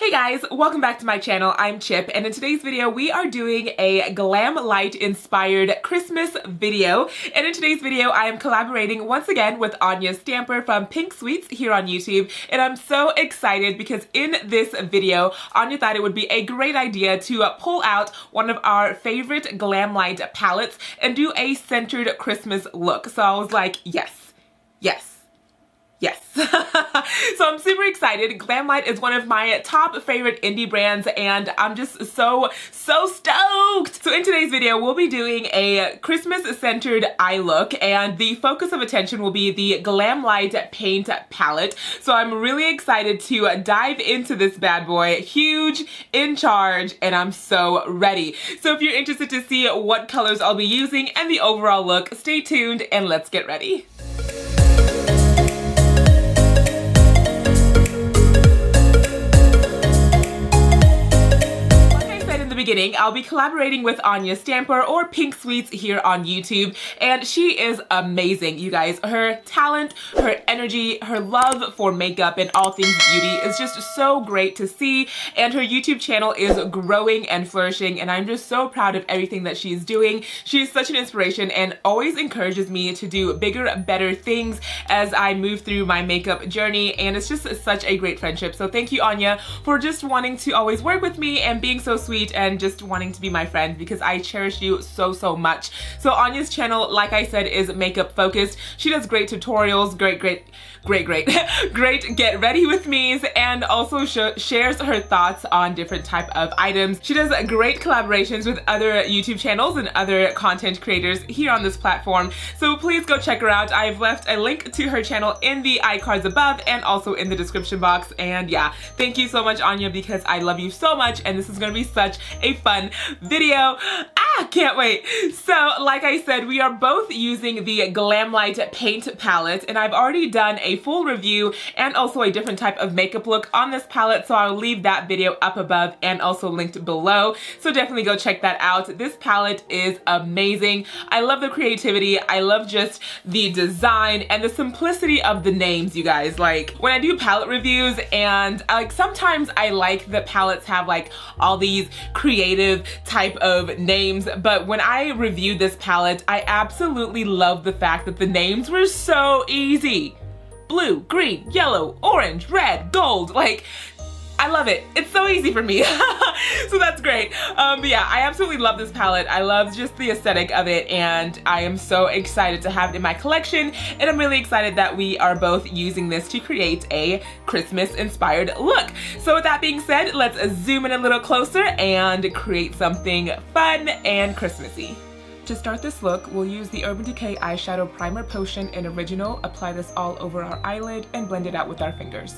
Hey guys, welcome back to my channel. I'm Chip, and in today's video we are doing a GLAMLITE inspired Christmas video. And in today's video I am collaborating once again with Anya Stamper from Pink Sweets here on YouTube, and I'm so excited because in this video Anya thought it would be a great idea to pull out one of our favorite GLAMLITE palettes and do a centered Christmas look. So I was like, yes. So I'm super excited. GLAMLITE is one of my top favorite indie brands, and I'm just so stoked. So in today's video, we'll be doing a Christmas-centered eye look, and the focus of attention will be the GLAMLITE paint palette. So I'm really excited to dive into this bad boy. Huge, in charge, and I'm so ready. So if you're interested to see what colors I'll be using and the overall look, stay tuned and let's get ready. Beginning, I'll be collaborating with Anya Stamper or Pink Sweets here on YouTube, and she is amazing, you guys. Her talent, her energy, her love for makeup and all things beauty is just so great to see, and her YouTube channel is growing and flourishing, and I'm just so proud of everything that she's doing. She's such an inspiration and always encourages me to do bigger, better things as I move through my makeup journey, and it's just such a great friendship. So thank you, Anya, for just wanting to always work with me and being so sweet and just wanting to be my friend, because I cherish you so much. So Anya's channel, like I said, is makeup focused. She does great tutorials, great get ready with me's, and also shares her thoughts on different type of items. She does great collaborations with other YouTube channels and other content creators here on this platform, so please go check her out. I've left a link to her channel in the iCards above and also in the description box. And yeah, thank you so much, Anya, because I love you so much, and this is gonna be such a fun video. Can't wait. So like I said, we are both using the GLAMLITE paint palette, and I've already done a full review and also a different type of makeup look on this palette, so I'll leave that video up above and also linked below, so definitely go check that out. This palette is amazing. I love the creativity. I love just the design and the simplicity of the names, you guys. Like, when I do palette reviews, and like sometimes I like the palettes have like all these creative type of names, but when I reviewed this palette, I absolutely love the fact that the names were so easy. Blue, green, yellow, orange, red, gold. Like, I love it. It's so easy for me. So that's great. But yeah, I absolutely love this palette. I love just the aesthetic of it, and I am so excited to have it in my collection, and I'm really excited that we are both using this to create a Christmas inspired look. So with that being said, let's zoom in a little closer and create something fun and Christmassy. To start this look, we'll use the Urban Decay Eyeshadow Primer Potion in Original, apply this all over our eyelid, and blend it out with our fingers.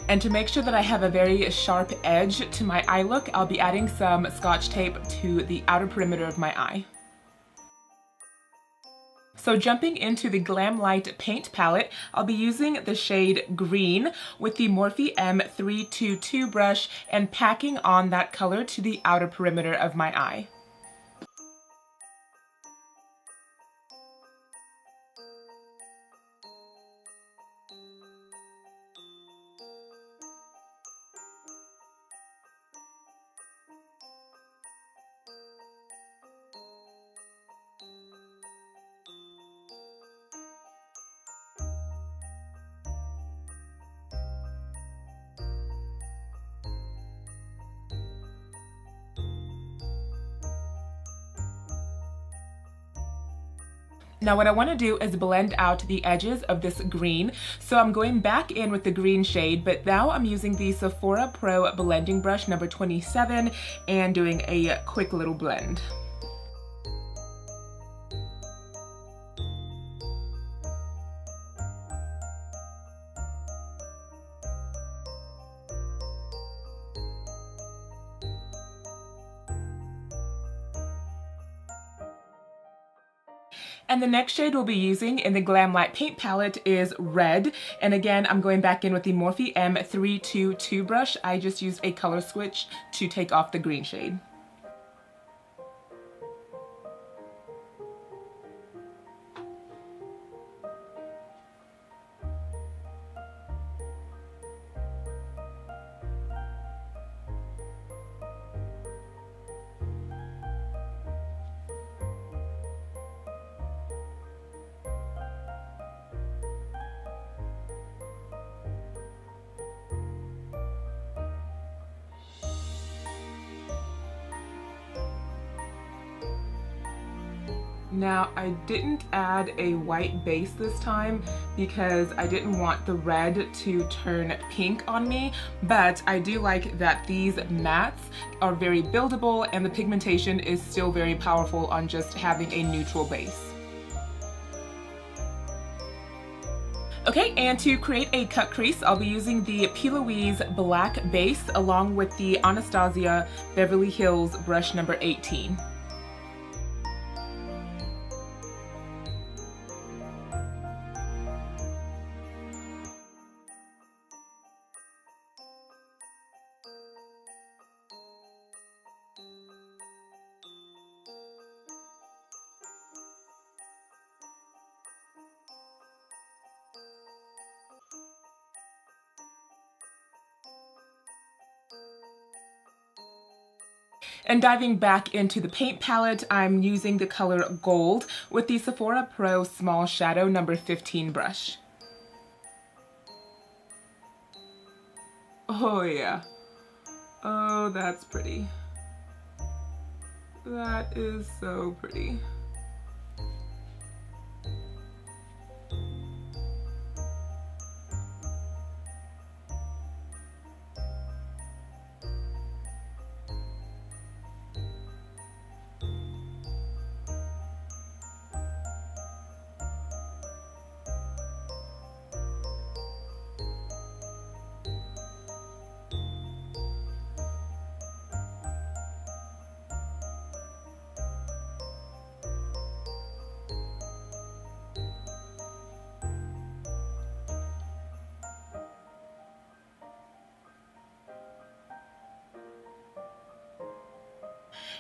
And to make sure that I have a very sharp edge to my eye look, I'll be adding some Scotch tape to the outer perimeter of my eye. So jumping into the GLAMLITE paint palette, I'll be using the shade Green with the Morphe M322 brush and packing on that color to the outer perimeter of my eye. Now what I want to do is blend out the edges of this green. So I'm going back in with the green shade, but now I'm using the Sephora Pro blending brush number 27 and doing a quick little blend. And the next shade we'll be using in the GLAMLITE paint palette is Red. And again, I'm going back in with the Morphe M322 brush. I just used a color switch to take off the green shade. Now, I didn't add a white base this time because I didn't want the red to turn pink on me, but I do like that these mattes are very buildable and the pigmentation is still very powerful on just having a neutral base. Okay, and to create a cut crease, I'll be using the P. Louise black base along with the Anastasia Beverly Hills brush number 18. And diving back into the paint palette, I'm using the color Gold with the Sephora Pro Small Shadow number 15 brush. Oh yeah. Oh, that's pretty. That is so pretty.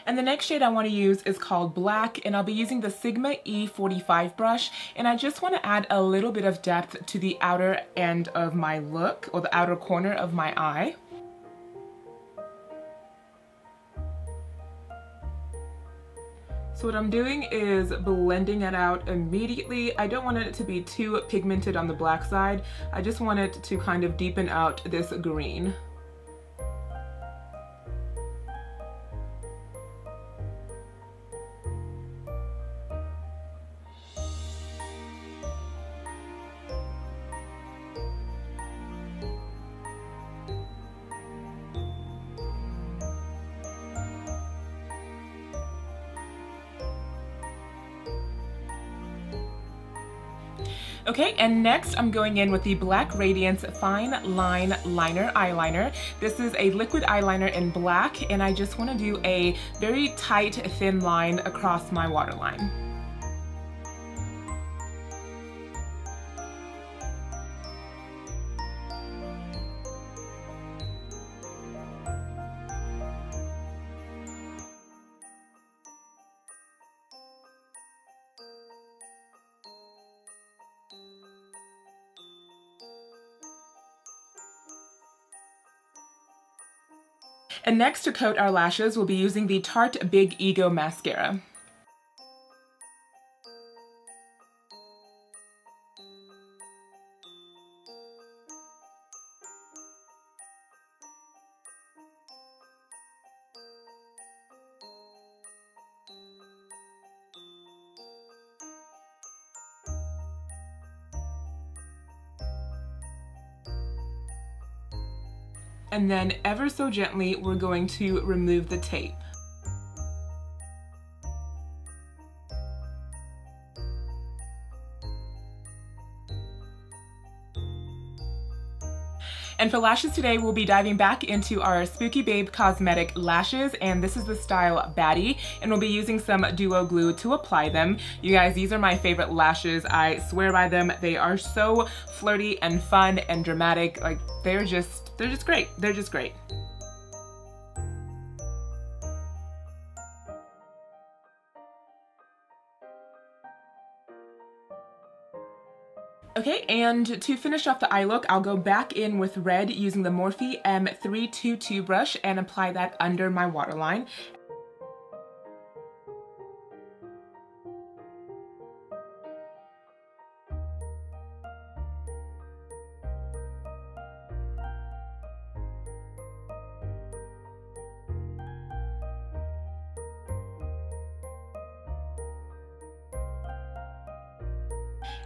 And the next shade I want to use is called Black, and I'll be using the Sigma E45 brush, and I just want to add a little bit of depth to the outer end of my look, or the outer corner of my eye. So what I'm doing is blending it out immediately. I don't want it to be too pigmented on the black side. I just want it to kind of deepen out this green. Okay, and next I'm going in with the Black Radiance Fine Line Liner Eyeliner. This is a liquid eyeliner in black, and I just want to do a very tight, thin line across my waterline. And next, to coat our lashes, we'll be using the Tarte Big Ego Mascara. And then ever so gently, we're going to remove the tape. And for lashes today, we'll be diving back into our Spooky Babe Cosmetic lashes, and this is the style Baddie, and we'll be using some duo glue to apply them. You guys, these are my favorite lashes. I swear by them. They are so flirty and fun and dramatic. Like, they're just great. They're just great. Okay, and to finish off the eye look, I'll go back in with red using the Morphe M322 brush and apply that under my waterline.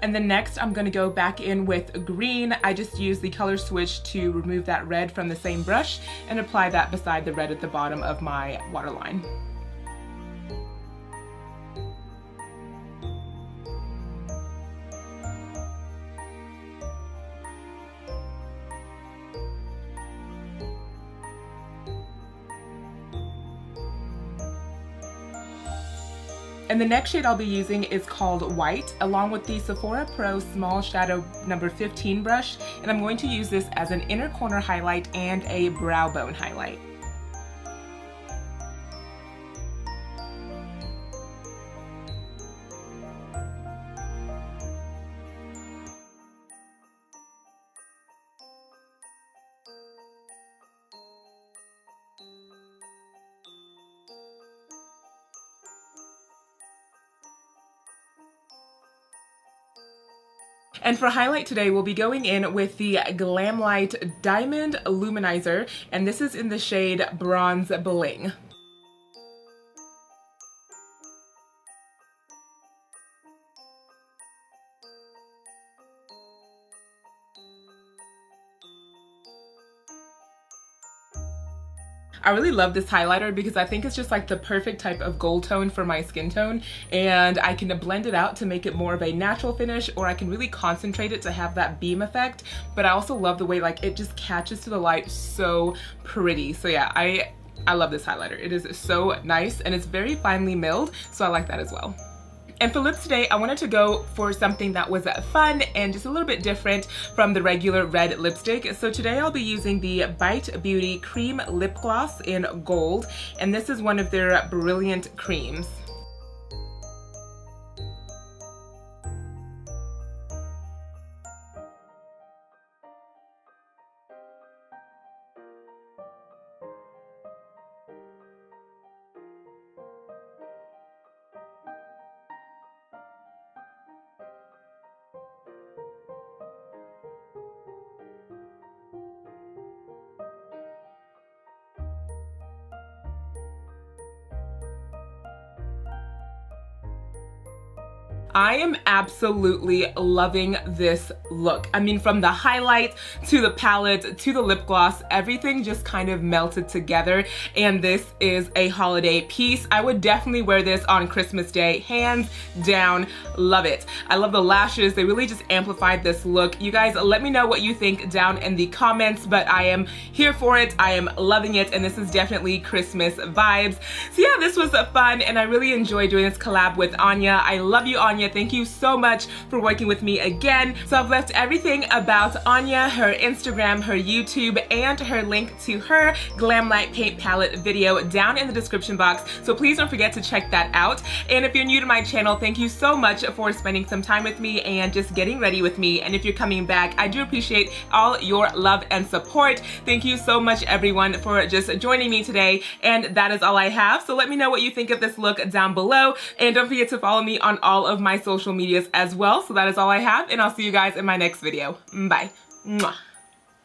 And then next I'm gonna go back in with green. I just used the color switch to remove that red from the same brush and apply that beside the red at the bottom of my waterline. And the next shade I'll be using is called White, along with the Sephora Pro Small Shadow number 15 brush, and I'm going to use this as an inner corner highlight and a brow bone highlight. And for highlight today, we'll be going in with the GLAMLITE Diamond Luminizer, and this is in the shade Bronze Bling. I really love this highlighter because I think it's just like the perfect type of gold tone for my skin tone, and I can blend it out to make it more of a natural finish, or I can really concentrate it to have that beam effect. But I also love the way like it just catches to the light so pretty. So yeah, I love this highlighter. It is so nice and it's very finely milled, so I like that as well. And for lips today, I wanted to go for something that was fun and just a little bit different from the regular red lipstick. So today I'll be using the Bite Beauty Cream Lip Gloss in gold, and this is one of their Brilliant creams. I am absolutely loving this look. I mean, from the highlight to the palette to the lip gloss, everything just kind of melted together, and this is a holiday piece. I would definitely wear this on Christmas Day, hands down. Love it. I love the lashes. They really just amplified this look. You guys, let me know what you think down in the comments, but I am here for it. I am loving it, and this is definitely Christmas vibes. So yeah, this was fun, and I really enjoyed doing this collab with Anya. I love you, Anya. Thank you so much for working with me again. So I've left everything about Anya, her Instagram, her YouTube, and her link to her GLAMLITE paint palette video down in the description box. So please don't forget to check that out. And if you're new to my channel, thank you so much for spending some time with me and just getting ready with me. And if you're coming back, I do appreciate all your love and support. Thank you so much, everyone, for just joining me today. And that is all I have. So let me know what you think of this look down below. And don't forget to follow me on all of my social medias as well. So that is all I have, and I'll see you guys in my next video. Bye. Mwah.